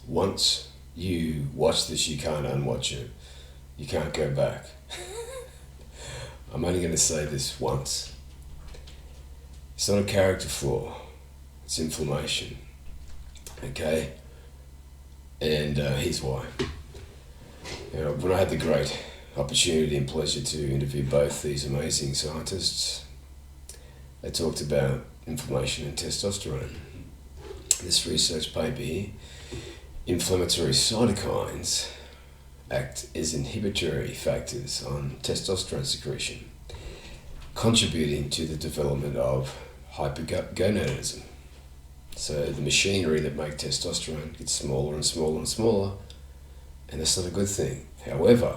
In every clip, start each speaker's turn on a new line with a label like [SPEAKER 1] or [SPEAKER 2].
[SPEAKER 1] once you watch this, you can't unwatch it. You can't go back. I'm only going to say this once. It's not a character flaw. It's inflammation. Okay? And here's why. When I had the great opportunity and pleasure to interview both these amazing scientists, they talked about inflammation and testosterone. This research paper here, inflammatory cytokines act as inhibitory factors on testosterone secretion, contributing to the development of hypogonadism. So the machinery that makes testosterone gets smaller and smaller and smaller, and that's not a good thing. However,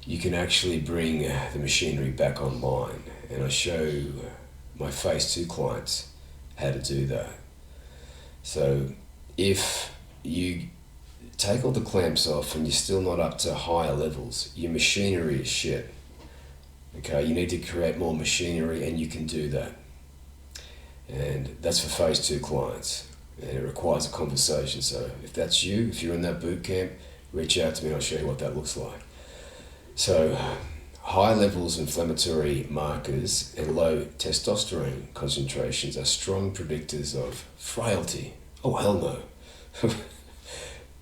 [SPEAKER 1] you can actually bring the machinery back online, and I show my phase 2 clients how to do that. So if you take all the clamps off and you're still not up to higher levels, your machinery is shit. Okay, you need to create more machinery, and you can do that. And that's for phase 2 clients, and it requires a conversation. So if that's you, if you're in that boot camp, reach out to me and I'll show you what that looks like. So high levels of inflammatory markers and low testosterone concentrations are strong predictors of frailty. Oh, hell no.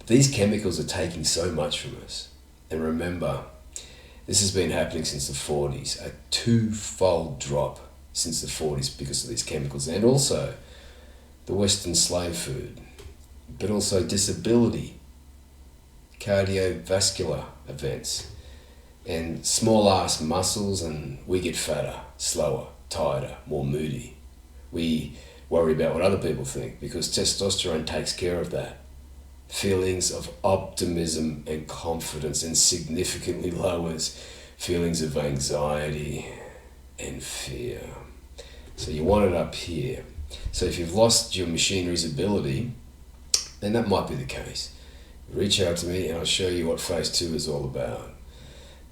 [SPEAKER 1] These chemicals are taking so much from us. And remember, this has been happening since the 40s, a 2-fold drop since the 40s because of these chemicals, and also the Western slave food, but also disability, cardiovascular events, and small ass muscles, and we get fatter, slower, tireder, more moody. We worry about what other people think because testosterone takes care of that. Feelings of optimism and confidence, and significantly lowers feelings of anxiety and fear. So you want it up here. So if you've lost your machinery's ability, then that might be the case. Reach out to me and I'll show you what phase 2 is all about.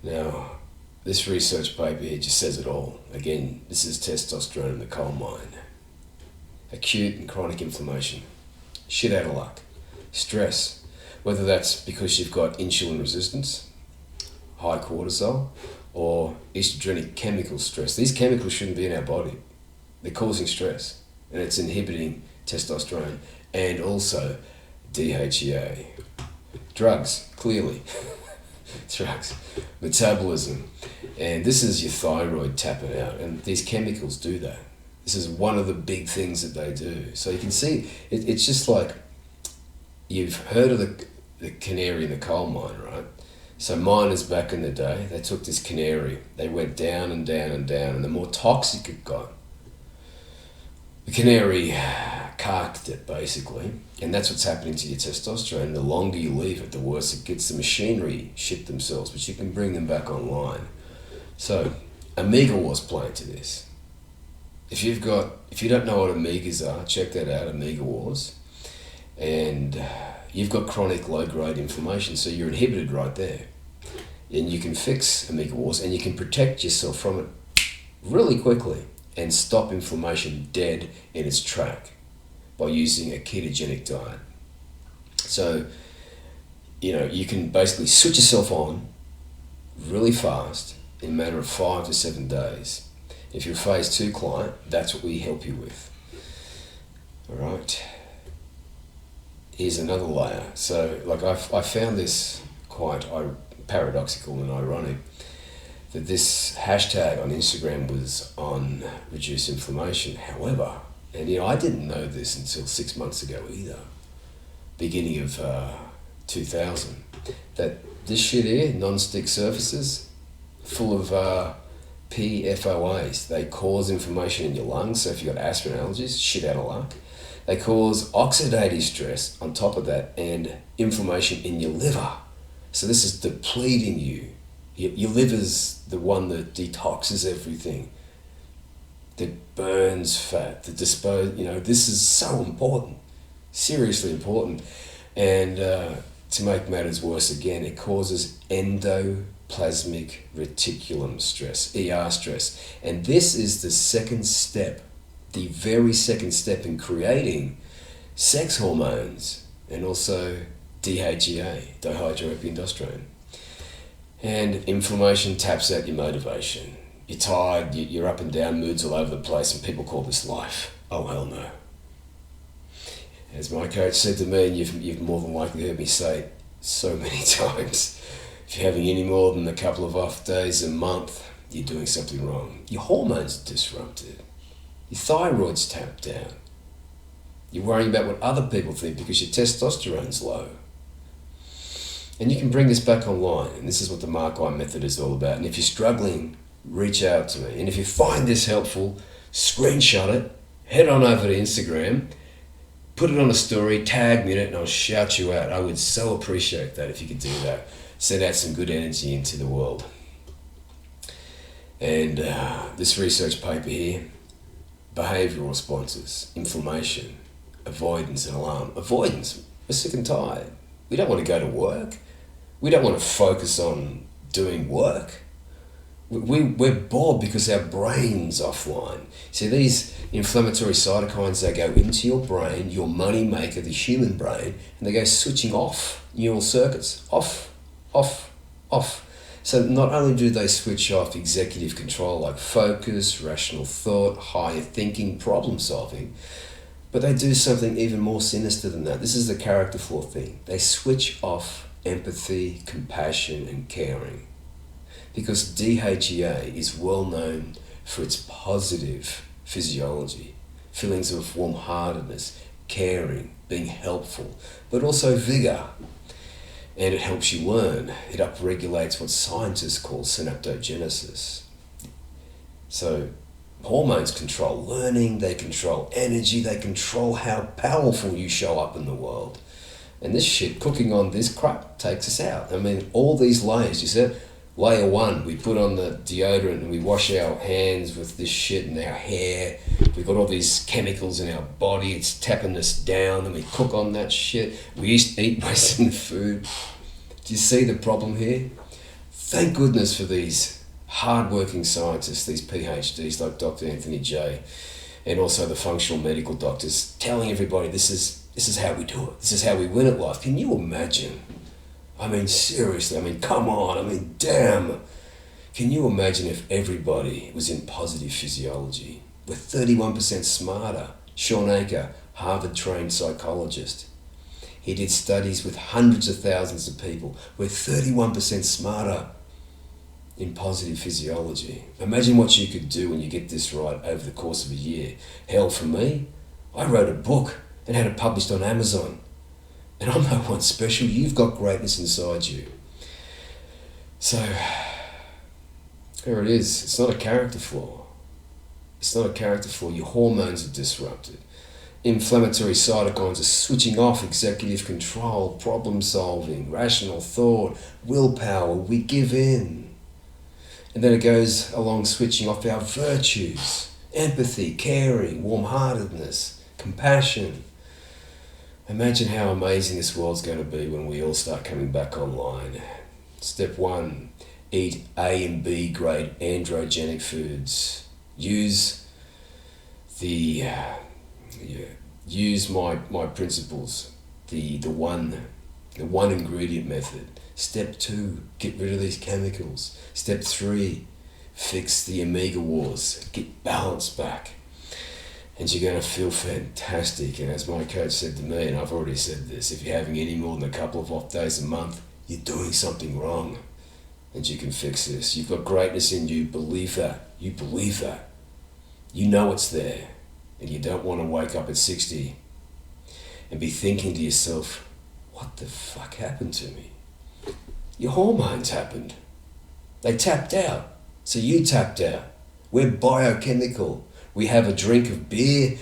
[SPEAKER 1] Now, this research paper here just says it all. Again, this is testosterone in the coal mine. Acute and chronic inflammation. Shit out of luck. Stress. Whether that's because you've got insulin resistance, high cortisol, or estrogenic chemical stress. These chemicals shouldn't be in our body. They're causing stress, and it's inhibiting testosterone and also DHEA. Drugs, clearly. Drugs. Metabolism. And this is your thyroid tapping out, and these chemicals do that. This is one of the big things that they do. So you can see, it's just like, you've heard of the canary in the coal mine, right? So miners back in the day, they took this canary, they went down and down and down, and the more toxic it got, the canary carked it basically, and that's what's happening to your testosterone. The longer you leave it, the worse it gets. The machinery shit themselves, but you can bring them back online. So Omega War's playing to this. If you don't know what Omegas are, check that out, Omega Wars. And you've got chronic low-grade inflammation, so you're inhibited right there. And you can fix Omega Wars, and you can protect yourself from it really quickly and stop inflammation dead in its track by using a ketogenic diet. So, you can basically switch yourself on really fast in a matter of 5 to 7 days. If you're a phase 2 client, that's what we help you with. All right. Here's another layer. So, I found this quite paradoxical and ironic, that this hashtag on Instagram was on reduce inflammation. However, and I didn't know this until 6 months ago either, beginning of 2000, that this shit here, non-stick surfaces, full of PFOAs, they cause inflammation in your lungs. So if you've got aspirin allergies, shit out of luck. They cause oxidative stress on top of that, and inflammation in your liver. So this is depleting you. Your liver's the one that detoxes everything, that burns fat, that this is so important, seriously important. And to make matters worse again, it causes endoplasmic reticulum stress, ER stress. And this is the second step, the very second step in creating sex hormones and also DHEA, dihydroepiandrosterone. And inflammation taps out your motivation. You're tired, you're up and down, moods all over the place, and people call this life. Oh, hell no. As my coach said to me, and you've more than likely heard me say it so many times, if you're having any more than a couple of off days a month, you're doing something wrong. Your hormones are disrupted. Your thyroid's tapped down. You're worrying about what other people think because your testosterone's low. And you can bring this back online, and this is what the Mark I method is all about. And if you're struggling, reach out to me. And if you find this helpful, screenshot it, head on over to Instagram, put it on a story, tag me in it, and I'll shout you out. I would so appreciate that if you could do that. Send out some good energy into the world. And this research paper here, behavioural responses, inflammation, avoidance and alarm. Avoidance, we're sick and tired. We don't want to go to work. We don't want to focus on doing work. We're bored because our brain's offline. See, these inflammatory cytokines, they go into your brain, your money maker, the human brain, and they go switching off neural circuits. Off. So not only do they switch off executive control like focus, rational thought, higher thinking, problem solving, but they do something even more sinister than that. This is the character flaw thing. They switch off empathy, compassion, and caring. Because DHEA is well known for its positive physiology, feelings of warm-heartedness, caring, being helpful, but also vigor. And it helps you learn. It upregulates what scientists call synaptogenesis. So hormones control learning, they control energy, they control how powerful you show up in the world. And this shit, cooking on this crap, takes us out. I mean, all these layers, you said, layer one, we put on the deodorant and we wash our hands with this shit in our hair. We've got all these chemicals in our body, it's tapping us down, and we cook on that shit. We eat Western food. Do you see the problem here? Thank goodness for these hard-working scientists, these PhDs like Dr. Anthony J, and also the functional medical doctors telling everybody this is how we do it. This is how we win at life. Can you imagine? I mean, seriously, I mean, come on, I mean, damn. Can you imagine if everybody was in positive physiology? We're 31% smarter. Sean Aker, Harvard-trained psychologist. He did studies with hundreds of thousands of people. We're 31% smarter in positive physiology. Imagine what you could do when you get this right over the course of a year. Hell, for me, I wrote a book and had it published on Amazon. And I'm no one special. You've got greatness inside you. So, there it is. It's not a character flaw. It's not a character flaw. Your hormones are disrupted. Inflammatory cytokines are switching off executive control, problem solving, rational thought, willpower. We give in. And then it goes along switching off our virtues, empathy, caring, warm-heartedness, compassion. Imagine how amazing this world's going to be when we all start coming back online. Step 1, eat A and B-Grade androgenic foods. Use my principles, the one ingredient method. Step 2, get rid of these chemicals. Step 3, fix the omega wars, get balance back. And you're going to feel fantastic. And as my coach said to me, and I've already said this, if you're having any more than a couple of off days a month, you're doing something wrong. And you can fix this. You've got greatness in you. Believe that. You believe that. You know it's there. And you don't want to wake up at 60 and be thinking to yourself, what the fuck happened to me? Your hormones happened. They tapped out. So you tapped out. We're biochemical. We have a drink of beer,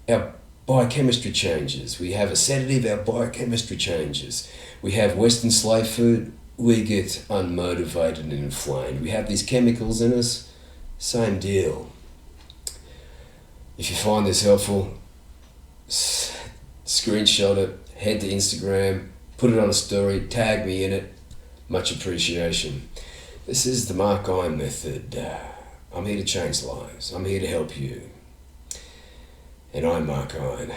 [SPEAKER 1] our biochemistry changes. We have a sedative, our biochemistry changes. We have Western slave food, we get unmotivated and inflamed. We have these chemicals in us, same deal. If you find this helpful, screenshot it, head to Instagram, put it on a story, tag me in it. Much appreciation. This is the Mark I method. I'm here to change lives. I'm here to help you. And I'm Mark I.